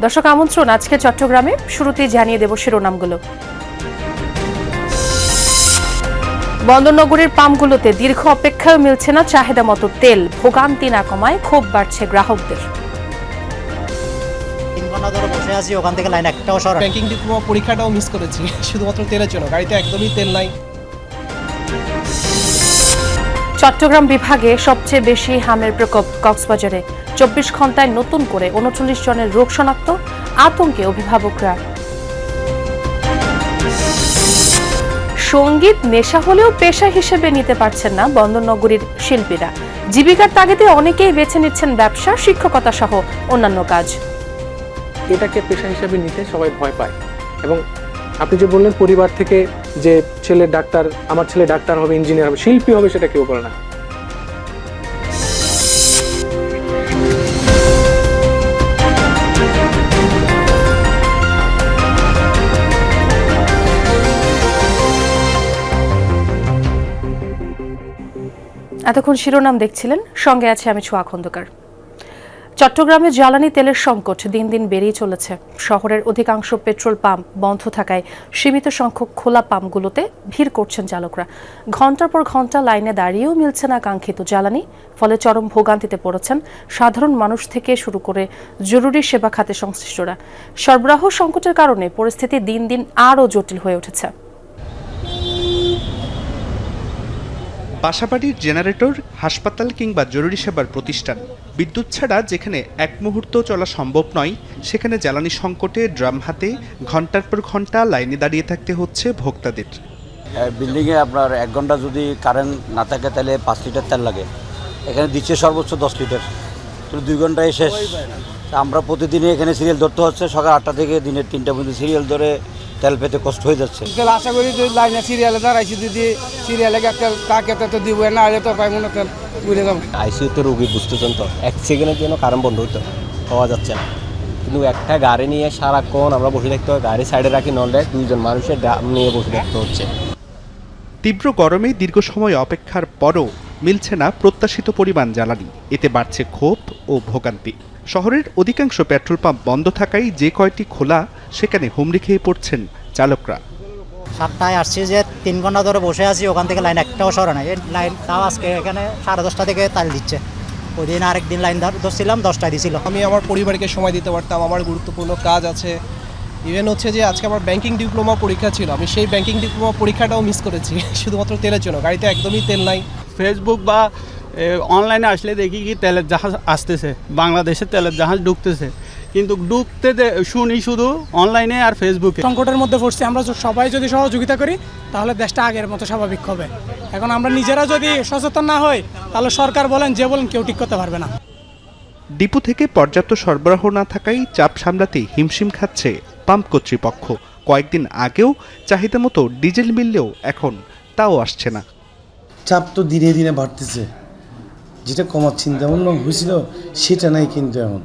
দর্শক আমন্ত্রণ আজকে চট্টগ্রামে শুরুতেই জানিয়ে দেব শিরোনামগুলো। বন্দরনগরীর পাম্পগুলোতে দীর্ঘ অপেক্ষায় মিলছে না চাহিদা মতো তেল, ভোগান্তি না কমায় ক্ষোভ বাড়ছে গ্রাহকদের। 3 ঘন্টা ধরে বসে আছি, ওখান থেকে লাইন একটাও সরা। ব্যাংকিং ডিপ্লোমা পরীক্ষাটাও মিস করেছি শুধুমাত্র তেলের জন্য। গাড়িতে একদমই তেল নাই। চট্টগ্রাম বিভাগে সবচেয়ে বেশি হামের প্রকোপ কক্সবাজারে। 24 ঘন্টায় নতুন করে 39 জনের রোগ শনাক্ত, আতঙ্কে অভিভাবকরা। সঙ্গীত নেশা হলেও পেশা হিসেবে নিতে পারছেন না বন্দরনগরীর শিল্পীরা। জীবিকার তাগিদে অনেকেই বেছে নিচ্ছেন ব্যবসা, শিক্ষকতা সহ অন্যান্য কাজ। এটাকে পেশা হিসেবে নিতে সবাই ভয় পায়। এবং আপনি যে বললেন পরিবার থেকে যে ছেলে ডাক্তার, আমার ছেলে ডাক্তার হবে, ইঞ্জিনিয়ার হবে, শিল্পী হবে, সেটা কেউ বলে না। এতক্ষণ শিরোনাম দেখছিলেন, সঙ্গে আছে আমি ছোঁয়া খন্দকার। চট্টগ্রামে জ্বালানি তেলের সংকট দিন দিন বেড়েই চলেছে। শহরের অধিকাংশ পেট্রোল পাম্প বন্ধ থাকায় সীমিত সংখ্যক খোলা পাম্পগুলোতে ভিড় করছেন চালকরা। ঘন্টার পর ঘন্টা লাইনে দাঁড়িয়েও মিলছে না কাঙ্ক্ষিত জ্বালানি, ফলে চরম ভোগান্তিতে পড়েছেন সাধারণ মানুষ থেকে শুরু করে জরুরি সেবা খাতে সংশ্লিষ্টরা। সরবরাহ সংকটের কারণে পরিস্থিতি দিন দিন আরও জটিল হয়ে উঠেছে। বাসাবাড়ির জেনারেটর, হাসপাতাল কিংবা জরুরি সেবার প্রতিষ্ঠান, বিদ্যুৎ ছাড়া যেখানে এক মুহূর্ত চলা সম্ভব নয়, সেখানে জ্বালানি সংকটে ড্রাম হাতে ঘন্টার পর ঘন্টা লাইনে দাঁড়িয়ে থাকতে হচ্ছে ভোক্তাদের। বিল্ডিংয়ে আপনার 1 ঘন্টা যদি কারেন্ট না থাকে তাহলে 5 লিটার তেল লাগে, এখানে দিচ্ছে সর্বোচ্চ 10 লিটার, তো 2 ঘন্টায় শেষ। আমরা প্রতিদিনই এখানে সিরিয়াল ধরতে হচ্ছে, সকাল 8টা থেকে দিনের 3টা পর্যন্ত সিরিয়াল ধরে তেল পেতে কষ্ট হয়ে যাচ্ছে। আশা করি যদি লাইনে সিরিয়ালে দাঁড়াইছি, যদি সিরিয়ালে তেল কাকে তো দিব না, আলে তো পাই মনে তেল বুঝে যাবো। আইসিইউতে রোগী বুঝতেছেন তো, 1 সেকেন্ডের জন্য কারেন্ট বন্ধ হতো, পাওয়া যাচ্ছে না। কিন্তু একটা গাড়ি নিয়ে সারাক্ষণ আমরা বসে থাকতে হয়, গাড়ি সাইডে রাখি, নলে 2 জন মানুষের ড্রাম নিয়ে বসে থাকতে হচ্ছে। তীব্র গরমে দীর্ঘ সময় অপেক্ষার পরও মিলছে না প্রত্যাশিত পরিমাণ জ্বালানি, এতে বাড়ছে ক্ষোভ ও ভোগান্তি। শহরের অধিকাংশ পেট্রোল পাম্প বন্ধ থাকায় যে কয়টি খোলা, সেখানে হুমড়ি খেয়ে পড়ছেন চালকরা। 7টায় আসছি যে 3 ঘন্টা ধরে বসে আছি, ওখান থেকে লাইন একটাও সরা নাই। এই লাইন তাও আজকে এখানে 10:30 থেকে তাল দিচ্ছে। ওই দিন আরেকদিন লাইন ধরছিলাম, 10টায় দিছিল। আমি আমার পরিবারকে সময় দিতে পারতাম, আমার গুরুত্বপূর্ণ কাজ আছে। ইভেন হচ্ছে যে আজকে আমার ব্যাংকিং ডিপ্লোমা পরীক্ষা ছিল, আমি সেই ব্যাংকিং ডিপ্লোমা পরীক্ষাটাও মিস করেছি শুধুমাত্র তেলের জন্য। গাড়িতে একদমই তেল নাই। ফেসবুক বা অনলাইনে আসলে দেখি কি তেলের জাহাজ আসতেছে, বাংলাদেশে তেলের জাহাজ ঢুকতেছে, কিন্তু ঢুকতে শুনি শুধু অনলাইনে আর ফেসবুকে। সংকটের মধ্যে পড়ছি, আমরা সবাই যদি সহযোগিতা করি তাহলে দেশটা আগের মতো স্বাভাবিক হবে। এখন আমরা নিজেরা যদি সচেতন না হই তাহলে সরকার বলেন যে বলেন কেউ ঠিক করতে পারবে না। ডিপো থেকে পর্যাপ্ত সরবরাহ না থাকায় চাপ সামলাতে হিমশিম খাচ্ছে পাম্প কর্তৃপক্ষ। কয়েকদিন আগেও চাহিদা মতো ডিজেল মিললেও এখন তাও আসছে না। চাপ তো দিনে দিনে বাড়তেছে, যেটা কমার চিন্তা ভাবনা হয়েছিল সেটা নাই। কিন্তু এখন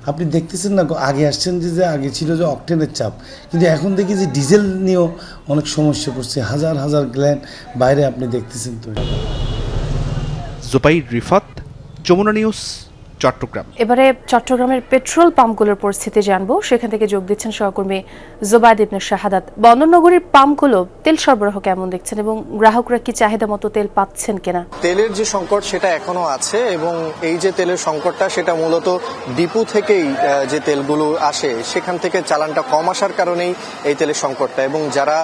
আপনি দেখতেছেন না, আগে আসছেন যে আগে ছিল যে অকটেনের চাপ, কিন্তু এখন দেখি যে ডিজেল নিয়েও অনেক সমস্যা পড়ছে। হাজার হাজার গ্যালন বাইরে আপনি দেখতেছেন। তো জুবাইর রিফাত, যমুনা নিউজ, চট্টগ্রাম। এবারে চট্টগ্রামের পেট্রোল পাম্পগুলোর পরিস্থিতি জানবো। সেখান থেকে যোগ দিচ্ছেন সহকর্মী জুবাইদ ইবনে শাহাদাত। বন্দরনগরীর পাম্পগুলো তেল সরবরাহ কেমন দেখছেন এবং গ্রাহকরা কি চাহিদা মতো তেল পাচ্ছেন কিনা? তেলের যে সংকট সেটা এখনো আছে, এবং এই যে তেলের সংকটটা সেটা মূলত ডিপো থেকেই যে তেলগুলো আসে সেখান থেকে চালানটা কম আসার কারণেই এই তেলের সংকটটা। এবং যারা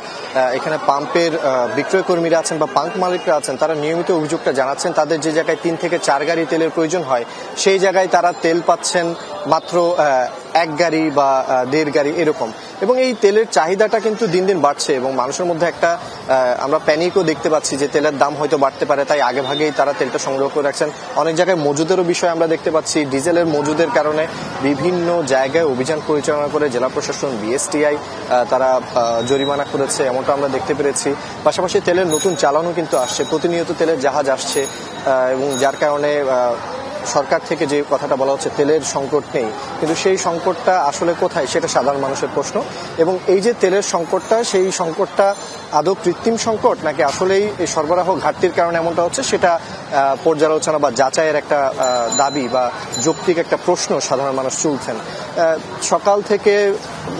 এখানে পাম্পের বিক্রয় কর্মীরা আছেন বা পাম্প মালিকরা আছেন, তারা নিয়মিত অভিযোগটা জানাচ্ছেন তাদের যে জায়গায় 3 থেকে 4 গাড়ি তেলের প্রয়োজন হয়, সেই জায়গায় তারা তেল পাচ্ছেন মাত্র 1 গাড়ি বা 1.5 গাড়ি এরকম। এবং এই তেলের চাহিদাটা কিন্তু দিন দিন বাড়ছে, এবং মানুষের মধ্যে একটা আমরা প্যানিকও দেখতে পাচ্ছি যে তেলের দাম হয়তো বাড়তে পারে, তাই আগে ভাগেই তারা তেলটা সংগ্রহ করে রাখছেন। অনেক জায়গায় মজুদেরও বিষয় আমরা দেখতে পাচ্ছি। ডিজেলের মজুদের কারণে বিভিন্ন জায়গায় অভিযান পরিচালনা করে জেলা প্রশাসন, বিএসটিআই তারা জরিমানা করেছে, এমনটা আমরা দেখতে পেরেছি। পাশাপাশি তেলের নতুন চালানও কিন্তু আসছে, প্রতিনিয়ত তেলের জাহাজ আসছে, এবং যার কারণে সরকার থেকে যে কথাটা বলা হচ্ছে তেলের সংকট নেই, কিন্তু সেই সংকটটা আসলে কোথায় সেটা সাধারণ মানুষের প্রশ্ন। এবং এই যে তেলের সংকটটা, সেই সংকটটা আদৌ কৃত্রিম সংকট নাকি আসলেই এই সরবরাহ ঘাটতির কারণে এমনটা হচ্ছে, সেটা পর্যালোচনা বা যাচাইয়ের একটা দাবি বা যৌক্তিক একটা প্রশ্ন সাধারণ মানুষ তুলছেন। সকাল থেকে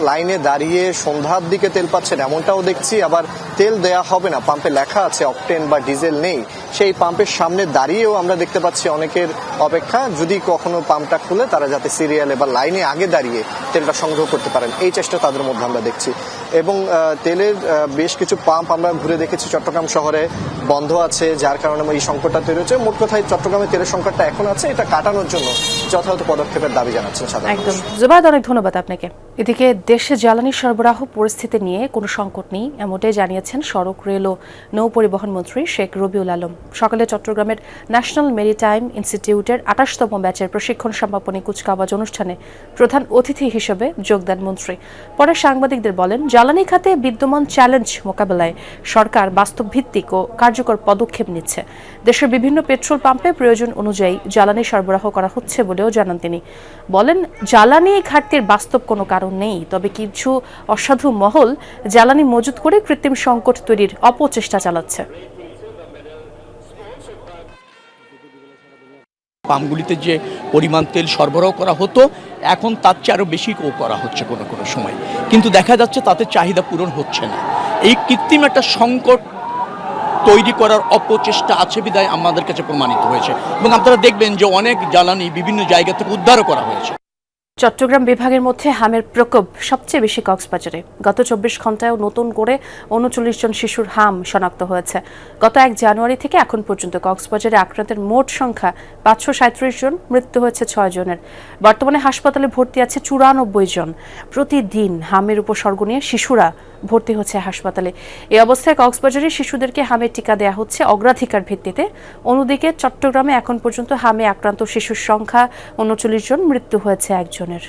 লাইনে দাঁড়িয়ে সন্ধ্যার দিকে তেল পাচ্ছেন এমনটাও দেখছি, আবার তেল দেয়া হবে না, পাম্পে লেখা আছে অকটেন বা ডিজেল নেই, সেই পাম্পের সামনে দাঁড়িয়েও আমরা দেখতে পাচ্ছি অনেকের অপেক্ষা, যদি কখনো পাম্পটা খুলে তারা যাতে সিরিয়ালে বা লাইনে আগে দাঁড়িয়ে তেলটা সংগ্রহ করতে পারেন, এই চেষ্টা তাদের মধ্যে আমরা দেখছি। এবং তেলের বেশ কিছু পাম্প আমরা ঘুরে দেখেছি চট্টগ্রাম শহরে বন্ধ আছে, যার কারণে এই সংকটটা তৈরি হচ্ছে। মোট কথায় চট্টগ্রামে তেলের সংকটটা এখন আছে, এটা কাটানোর জন্য যথাযথ পদক্ষেপের দাবি জানাচ্ছেন সাধারণ একদম। জুবায়েদ, অনেক ধন্যবাদ আপনাকে। এদিকে দেশে জ্বালানি সরবরাহ পরিস্থিতি নিয়ে কোনো সংকট নেই, এমনটাই জানিয়েছেন সড়ক, রেল ও নৌ পরিবহন মন্ত্রী শেখ রবিউল আলম। সকালে চট্টগ্রামের ন্যাশনাল মেরিটাইম ইনস্টিটিউটের 28তম ব্যাচের প্রশিক্ষণ সমাপনী কুচকাওয়াজ অনুষ্ঠানে প্রধান অতিথি হিসেবে যোগ দেন মন্ত্রী। পরে সাংবাদিকদের বলেন, জ্বালানি খাতে বিদ্যমান চ্যালেঞ্জ মোকাবেলায় সরকার বাস্তবভিত্তিক ও কার্যকর পদক্ষেপ নিচ্ছে। দেশের বিভিন্ন পেট্রোল পাম্পে প্রয়োজন অনুযায়ী জ্বালানি সরবরাহ করা হচ্ছে বলেও জানান তিনি। বলেন, জ্বালানি ঘাটতির বাস্তব কোনো কারণ নেই, তবে কিছু অসাধু মহল জ্বালানি মজুত করে কৃত্রিম সংকট তৈরির অপচেষ্টা চালাচ্ছে। পাম্পগুলিতে যে পরিমাণ তেল সরবরাহ করা হতো, এখন তার চেয়ে আরও বেশি করা হচ্ছে কোনো কোনো সময়, কিন্তু দেখা যাচ্ছে তাতে চাহিদা পূরণ হচ্ছে না। এই কৃত্রিম একটা সংকট তৈরি করার অপচেষ্টা আছে বিধায় আমাদের কাছে প্রমাণিত হয়েছে, এবং আপনারা দেখবেন যে অনেক জ্বালানি বিভিন্ন জায়গা থেকে উদ্ধারও করা হয়েছে। চট্টগ্রাম বিভাগের মধ্যে হামের প্রকোপ সবচেয়ে বেশি কক্সবাজারে। গত 24 ঘন্টায়ও নতুন করে 39 জন শিশুর হাম শনাক্ত হয়েছে। গত 1 জানুয়ারি থেকে এখন পর্যন্ত কক্সবাজারে আক্রান্তের মোট সংখ্যা 537 জন, মৃত্যু হয়েছে 6 জনের। বর্তমানে হাসপাতালে ভর্তি আছে 94 জন। প্রতিদিন হামের উপসর্গ নিয়ে শিশুরা ভর্তি হচ্ছে হাসপাতালে। এই অবস্থায় কক্সবাজারে শিশুদেরকে হামের টিকা দেওয়া হচ্ছে অগ্রাধিকার ভিত্তিতে। অন্যদিকে চট্টগ্রামে এখন পর্যন্ত হামে আক্রান্ত শিশুর সংখ্যা 39 জন, মৃত্যু হয়েছে 1 জনের।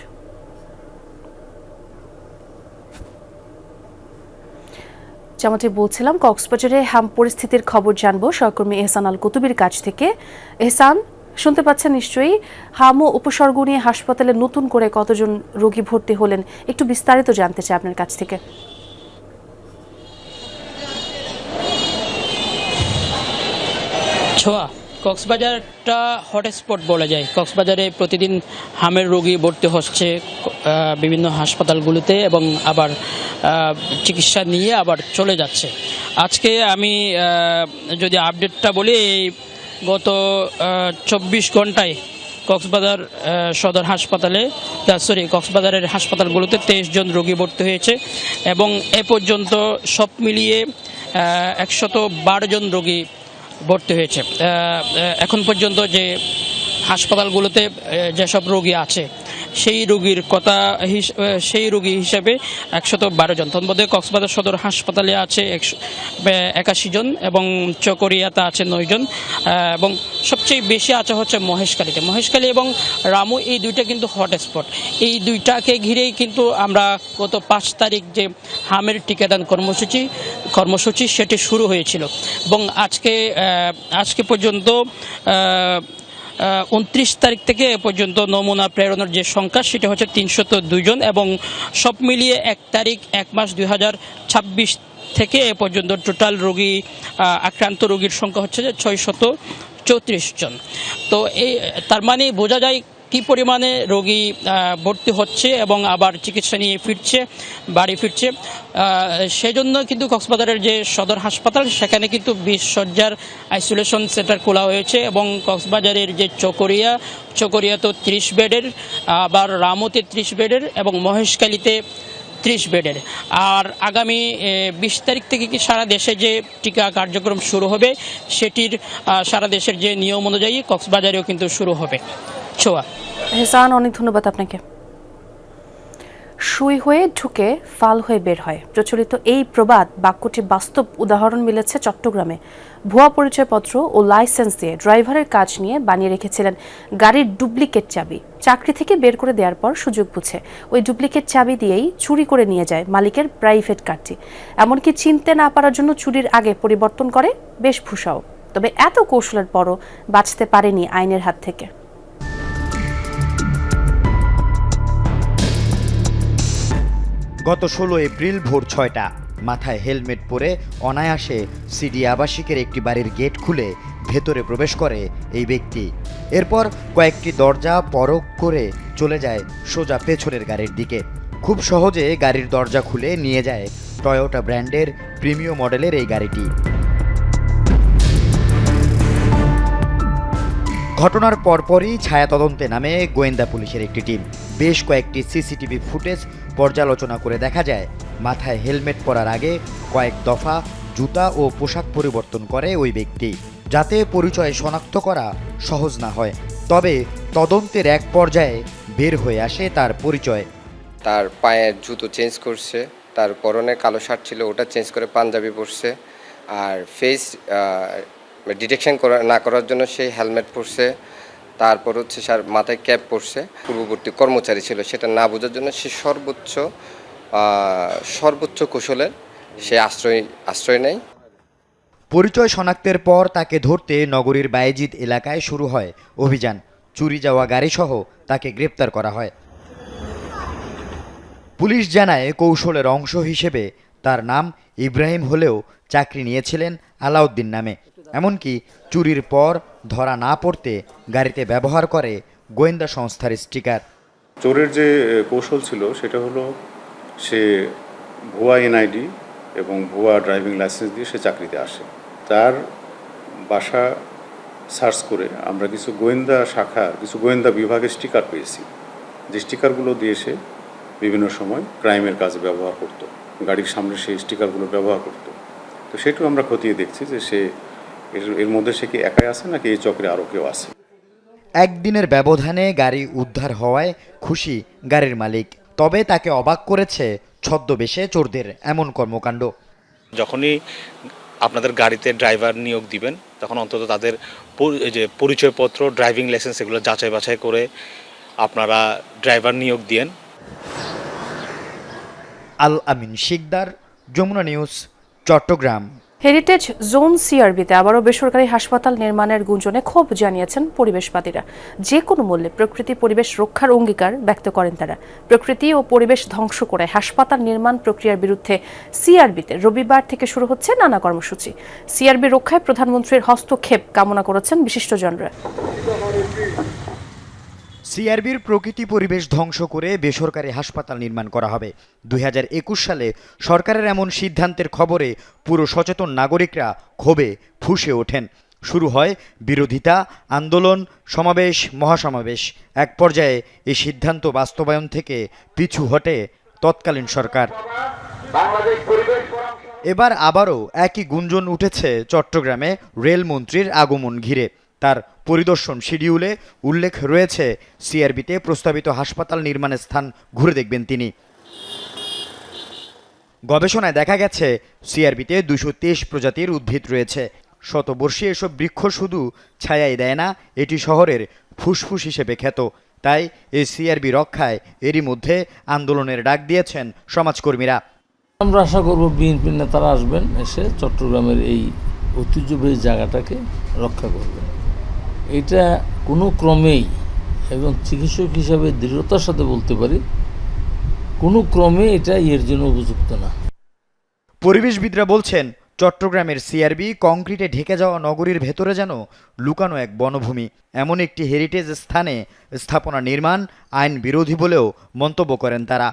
যেমনটি বলছিলাম, কক্সবাজারে হাম পরিস্থিতির খবর জানবো সহকর্মী এহসান আল কুতুবির কাছ থেকে। এহসান, শুনতে পাচ্ছেন নিশ্চয়ই, হাম ও উপসর্গ নিয়ে হাসপাতালে নতুন করে কতজন রোগী ভর্তি হলেন, একটু বিস্তারিত জানতে চাই আপনার কাছ থেকে। ছোয়া, কক্সবাজারটা হটস্পট বলা যায়। কক্সবাজারে প্রতিদিন হামের রোগী ভর্তি হচ্ছে বিভিন্ন হাসপাতালগুলোতে এবং আবার চিকিৎসা নিয়ে আবার চলে যাচ্ছে। আজকে আমি যদি আপডেটটা বলি, গত 24 ঘন্টায় কক্সবাজার সদর হাসপাতালে কক্সবাজারের হাসপাতালগুলোতে 23 জন রোগী ভর্তি হয়েছে এবং এ পর্যন্ত সব মিলিয়ে 112 জন রোগী ভর্তি হয়েছে। এখন পর্যন্ত যে হাসপাতালগুলোতে যেসব রোগী আছে সেই রোগী হিসেবে 112 জন। তন্মধ্যে কক্সবাজার সদর হাসপাতালে আছে 81 জন এবং চকরিয়াতে আছে 9 জন এবং সবচেয়ে বেশি আছে হচ্ছে মহেশখালী এবং রামু। এই দুইটা কিন্তু হটস্পট। এই দুইটাকে ঘিরেই কিন্তু আমরা গত 5 তারিখ যে হামের টিকাদান কর্মসূচি সেটি শুরু হয়েছিল এবং আজকে পর্যন্ত 29 তারিখ থেকে এ পর্যন্ত নমুনা প্রেরণের যে সংখ্যা সেটা হচ্ছে 302 জন এবং সব মিলিয়ে 1 মাস 2026 থেকে এ পর্যন্ত টোটাল রোগী আক্রান্ত রোগীর সংখ্যা হচ্ছে 634 জন। তো তার মানে বোঝা যায় কি পরিমাণে রোগী ভর্তি হচ্ছে এবং আবার চিকিৎসা নিয়ে বাড়ি ফিরছে। সেজন্য কিন্তু কক্সবাজারের যে সদর হাসপাতাল সেখানে কিন্তু 20 শয্যার আইসোলেশন সেন্টার খোলা হয়েছে এবং কক্সবাজারের যে চকরিয়া তো 30 বেডের, আবার রামুতে 30 বেডের এবং মহেশখালীতে 30 বেডের। আর আগামী 20 তারিখ থেকে কি সারা দেশে যে টিকা কার্যক্রম শুরু হবে সেটির সারা দেশের যে নিয়ম অনুযায়ী কক্সবাজারেও কিন্তু শুরু হবে। ছোয়া, এহসান, অনেক ধন্যবাদ আপনাকে। সুই হয়ে ঢুকে ফাল হয়ে বের হয়, প্রচলিত এই প্রবাদ বাক্যটি বাস্তব উদাহরণ মিলেছে চট্টগ্রামে। ভুয়া পরিচয়পত্র ও লাইসেন্স দিয়ে ড্রাইভারের কাজ নিয়ে বানিয়ে রেখেছিলেন গাড়ির ডুপ্লিকেট চাবি। চাকরি থেকে বের করে দেওয়ার পর সুযোগ বুঝে ওই ডুপ্লিকেট চাবি দিয়েই চুরি করে নিয়ে যায় মালিকের প্রাইভেট কারটি। এমনকি চিনতে না পারার জন্য চুরির আগে পরিবর্তন করে বেশভূষাও। তবে এত কৌশলের পরও বাঁচতে পারেনি আইনের হাত থেকে। গত 16 এপ্রিল ভোর 6টা মাথায় হেলমেট পরে অনায়াসে সিডি আবাসিকের একটি বাড়ির গেট খুলে ভেতরে প্রবেশ করে এই ব্যক্তি। এরপর কয়েকটি দরজা পরখ করে চলে যায় সোজা পেছনের গাড়ির দিকে। খুব সহজে গাড়ির দরজা খুলে নিয়ে যায় টয়োটা ব্র্যান্ডের প্রিমিয়াম মডেলের এই গাড়িটি। ঘটনার পরপরই ছায়া তদন্তে নামে গোয়েন্দা পুলিশের একটি টিম। বেশ কয়েকটি সিসিটিভি ফুটেজ পর্যালোচনা করে দেখা যায় মাথায় হেলমেট পরার আগে কয়েক দফা জুতা ও পোশাক পরিবর্তন করে ওই ব্যক্তি, যাতে পরিচয় শনাক্ত করা সহজ না হয়। তবে তদন্তের এক পর্যায়ে বের হয়ে আসে তার পরিচয়। তার পায়ের জুতো চেঞ্জ করছে, তার পরনে কালো শার্ট ছিল ওটা চেঞ্জ করে পাঞ্জাবি পরছে, আর ফেস ডিটেকশন না করার জন্য সেই হেলমেট পরছে। তারপর হচ্ছে মাথায় ক্যাপ পরছে। পূর্ববর্তী কর্মচারী ছিল সেটা না বোঝার জন্য সে সর্বোচ্চ কৌশলের সে আশ্রয় নেয়। পরিচয় শনাক্তের পর তাকে ধরতে নগরীর বায়েজিদ এলাকায় শুরু হয় অভিযান। চুরি যাওয়া গাড়িসহ তাকে গ্রেপ্তার করা হয়। পুলিশ জানায় কৌশলের অংশ হিসেবে তার নাম ইব্রাহিম হলেও চাকরি নিয়েছিলেন আলাউদ্দিন নামে। এমনকি চুরির পর ধরা না পড়তে গাড়িতে ব্যবহার করে গোয়েন্দা সংস্থার স্টিকার। চোরের যে কৌশল ছিল সেটা হলো সে ভুয়া এনআইডি এবং ভুয়া ড্রাইভিং লাইসেন্স দিয়ে সে চাকরিতে আসে। তার বাসা সার্চ করে আমরা কিছু গোয়েন্দা বিভাগের স্টিকার পেয়েছি, যে স্টিকারগুলো দিয়ে সে বিভিন্ন সময় ক্রাইমের কাজে ব্যবহার করত, গাড়ির সামনে সেই স্টিকারগুলো ব্যবহার করত। তো সেটাও আমরা খতিয়ে দেখছি যে সে এর মধ্যে সে কি একাই আছে নাকি এই চক্রে আরও কেউ আছে। একদিনের ব্যবধানে গাড়ি উদ্ধার হওয়ায় খুশি গাড়ির মালিক। তবে তাকে অবাক করেছে ছদ্মবেশে চোরদের এমন কর্মকাণ্ড। যখনই আপনাদের গাড়িতে ড্রাইভার নিয়োগ দিবেন তখন অন্তত তাদের যে পরিচয়পত্র, ড্রাইভিং লাইসেন্স এগুলো যাচাই বাছাই করে আপনারা ড্রাইভার নিয়োগ দিয়েন। Al Amin Shikdar, Jamuna news, Chattogram. Heritage zone সিআরবিতে আবারও বেসরকারি হাসপাতাল নির্মাণের গুঞ্জনে ক্ষোভ জানিয়েছেন পরিবেশবাদীরা। যে কোনো মূল্যে প্রকৃতি পরিবেশ রক্ষার অঙ্গীকার ব্যক্ত করেন তারা। প্রকৃতি ও পরিবেশ ধ্বংস করে হাসপাতাল নির্মাণ প্রক্রিয়ার বিরুদ্ধে সিআরবিতে রবিবার থেকে শুরু হচ্ছে নানা কর্মসূচি। সিআরবি রক্ষায় প্রধানমন্ত্রীর হস্তক্ষেপ কামনা করেছেন বিশিষ্টজনরা। সিআরবির প্রকৃতি পরিবেশ ধ্বংস করে বেসরকারি হাসপাতাল নির্মাণ করা হবে। 2021 সালে সরকারের এমন সিদ্ধান্তের খবরে পুরো সচেতন নাগরিকরা ক্ষোভে ফুঁসে ওঠেন। শুরু হয় বিরোধিতা, আন্দোলন, সমাবেশ, মহাসমাবেশ। এক পর্যায়ে এই সিদ্ধান্ত বাস্তবায়ন থেকে পিছু হটে তৎকালীন সরকার। এবার আবারও একই গুঞ্জন উঠেছে চট্টগ্রামে রেলমন্ত্রীর আগমন ঘিরে। তার পরিদর্শন শিডিউলে উল্লেখ রয়েছে সিআরবিতে প্রস্তাবিত হাসপাতাল নির্মাণের স্থান ঘুরে দেখবেন তিনি। গবেষণায় দেখা গেছে সিআরবিতে 223 প্রজাতির উদ্ভিদ রয়েছে। শতবর্ষী এসব বৃক্ষ শুধু ছায়াই দেয় না, এটি শহরের ফুসফুস হিসেবে খ্যাত। তাই এই সিআরবি রক্ষায় এরই মধ্যে আন্দোলনের ডাক দিয়েছেন সমাজকর্মীরা। আমরা আশা করব বিএনপির নেতারা আসবেন, এসে চট্টগ্রামের এই ঐতিহ্যবাহী জায়গাটাকে রক্ষা করবেন। এটা কোনো ক্রমেই এবং চিকিৎসক হিসাবে দৃঢ়তার সাথে বলতে পারি, কোনো ক্রমে এটা এর জন্য উপযুক্ত না। পরিবেশবিদরা বলছেন চট্টগ্রামের সিআরবি কংক্রিটে ঢেকে যাওয়া নগরীর ভেতরে যেন লুকানো এক বনভূমি। এমন একটি হেরিটেজ স্থানে স্থাপনা নির্মাণ আইন বিরোধী বলেও মন্তব্য করেন তারা।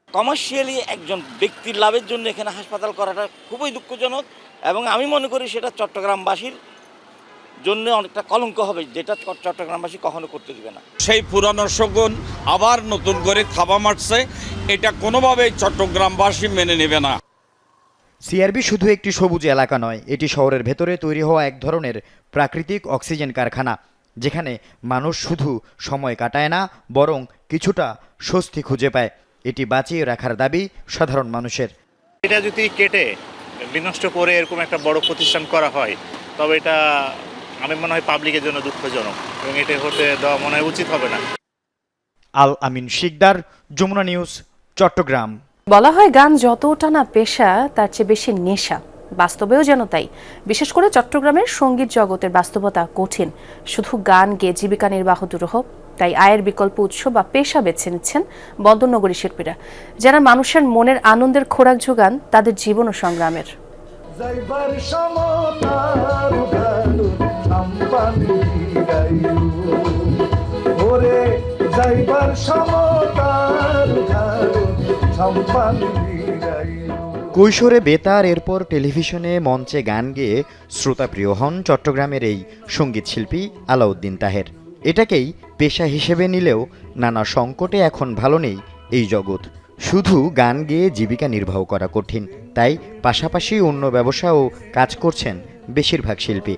কমার্শিয়ালি একজন ব্যক্তির লাভের জন্য এখানে হাসপাতাল করাটা খুবই দুঃখজনক এবং আমি মনে করি সেটা চট্টগ্রামবাসীর জন্য অনেকটা কলঙ্ক হবে, যেটা চট্টগ্রামবাসী কখনো করতে দিবে না। সেই পুরানো শগুন আবার নতুন করে থাবা মারছে, এটা কোনোভাবেই চট্টগ্রামবাসী মেনে নেবে না। সিআরবি শুধু একটি সবুজ এলাকা নয়, এটি শহরের ভেতরে তৈরি হওয়া এক ধরনের প্রাকৃতিক অক্সিজেন কারখানা, যেখানে মানুষ শুধু সময় কাটায় না, বরং কিছুটা স্বস্তি খুঁজে পায়। এটি বাঁচিয়ে রাখার দাবি সাধারণ মানুষের। এটা যদি কেটে বিনষ্ট করে এরকম একটা বড় প্রতিষ্ঠান করা হয়, তবে এটা আমি মনে হয় পাবলিকের জন্য দুঃখজনক এবং এটা হতে দেওয়া মনে হয় উচিত হবে না। আল আমিন শিকদার, যমুনা নিউজ, চট্টগ্রাম। বলা হয় গান যতটা না পেশা তার চেয়ে বেশি নেশা। বাস্তবেও যেন তাই। বিশেষ করে চট্টগ্রামের সঙ্গীত জগতের বাস্তবতা কঠিন। শুধু গান গেয়ে জীবিকা নির্বাহ দুরূহ তাই আয়ের বিকল্প উৎস বা পেশা বেছে নিচ্ছেন বন্দরনগরী শিল্পীরা, যারা মানুষের মনের আনন্দের খোরাক যোগান তাদের জীবন ও সংগ্রামের। কৈশোরে বেতার, এরপর টেলিভিশনে, মঞ্চে গান গেয়ে শ্রোতাপ্রিয় হন চট্টগ্রামের এই সঙ্গীত শিল্পী আলাউদ্দিন তাহের। এটাকেই পেশা হিসেবে নিলেও নানা সংকটে এখন ভালো নেই এই জগৎ। শুধু গান গেয়ে জীবিকা নির্বাহ করা কঠিন, তাই পাশাপাশি অন্য ব্যবসাও কাজ করছেন বেশিরভাগ শিল্পী।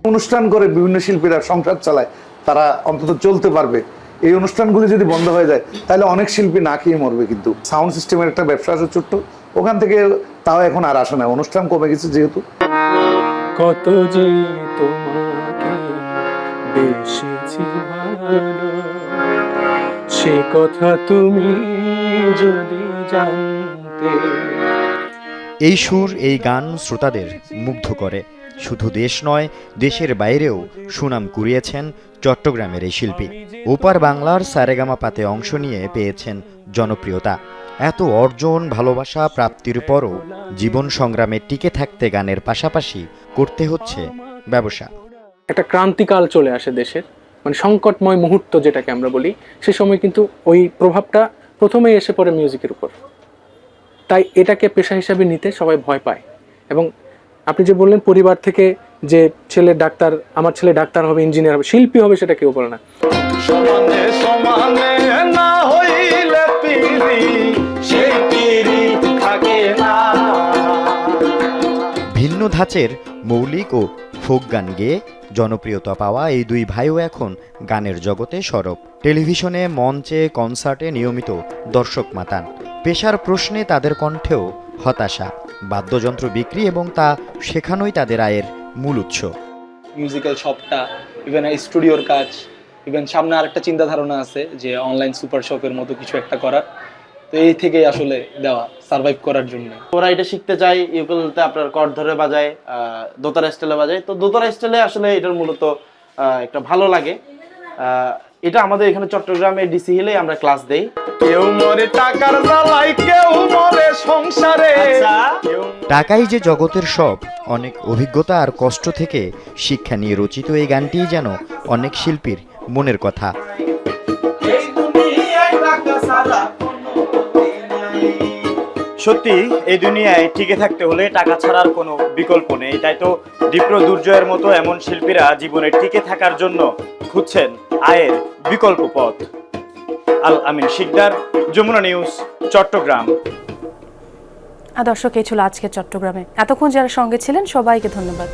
অনুষ্ঠান করে বিভিন্ন শিল্পীরা সংসার চালায়, তারা অন্তত চলতে পারবে। এই অনুষ্ঠানগুলি যদি বন্ধ হয়ে যায় তাহলে অনেক শিল্পী না খেয়ে মরবে। কিন্তু সাউন্ড সিস্টেমের একটা ব্যবসা আছে ছোট্ট, ওখান থেকে তাও এখন আর আসে না, অনুষ্ঠান কমে গেছে যেহেতু। কত যে তোমাকে বেশিছি ভালো, সে কথা তুমি যদি জানতে। এই সুর, এই গান শ্রোতাদের মুগ্ধ করে। শুধু দেশ নয়, দেশের বাইরেও সুনাম কুড়িয়েছেন চট্টগ্রামের এই শিল্পী। ওপার বাংলার সারেগামাপাতে অংশ নিয়ে পেয়েছেন জনপ্রিয়তা। এত অর্জন, ভালোবাসা প্রাপ্তির পরও জীবন সংগ্রামে টিকে থাকতে গানের পাশাপাশি করতে হচ্ছে ব্যবসা। একটা ক্রান্তিকাল চলে আসে দেশের, মানে সংকটময় মুহূর্ত যেটাকে আমরা বলি, সে সময় কিন্তু ওই প্রভাবটা প্রথমেই এসে পড়ে মিউজিকের উপর। তাই এটাকে পেশা হিসাবে নিতে সবাই ভয় পায়। এবং আপনি যে বললেন পরিবার থেকে যে ছেলে ডাক্তার, আমার ছেলে ডাক্তার হবে, ইঞ্জিনিয়ার হবে, শিল্পী হবে, সেটা কেউ বলে না। সমানে সমানে না হইলে পিরি, সেই পিরি থাকে না। ভিন্ন ধাঁচের মৌলিক ও ফোক গান গেয়ে জনপ্রিয়তা পাওয়া এই দুই ভাইও এখন গানের জগতে সরব। টেলিভিশনে, মঞ্চে, কনসার্টে নিয়মিত দর্শক মাতান। পেশার প্রশ্নে তাদের কণ্ঠেও হতাশা। বাদ্যযন্ত্র বিক্রি এবং তা শেখানোই তাদের আয়ের মূল উৎস। মিউজিক্যাল শপটা, ইভেন স্টুডিওর কাজ, ইভেন সামনে আরেকটা চিন্তা ধারণা আছে যে অনলাইন সুপার শপের মতো কিছু একটা করার। তো এই থেকেই আসলে দেওয়া সার্ভাইভ করার জন্য। ওরা এটা শিখতে চায়, ইউকেলেতে আপনার কর্ড ধরে বাজায়, দোতারা স্টাইলে বাজায়। তো দোতারা স্টাইলে আসলে এটার মূলত একটা ভালো লাগে। এটা আমাদের এখানে চট্টগ্রামে ডিসি হিলে আমরা ক্লাস দেই। কেউ মরে টাকার জ্বালায়, কেউ মরে সংসারে। টাকাই যে জগতের সব, অনেক অভিজ্ঞতা আর কষ্ট থেকে শিক্ষা নিয়ে রচিত এই গানটিই যেন অনেক শিল্পীর মনের কথা। সত্যি এই দুনিয়ায় টিকে থাকতে হলে টাকা ছাড়ার কোনো বিকল্প নেই। তাই তো ডিপ্র দুর্জয়ের মতো এমন শিল্পীরা জীবনে টিকে থাকার জন্য খুঁজছেন আয়ের বিকল্প পথ। আল আমিন শিকদার, যমুনা নিউজ, চট্টগ্রাম। দর্শক, এই ছিল আজকে চট্টগ্রামে। এতক্ষণ যারা সঙ্গে ছিলেন সবাইকে ধন্যবাদ।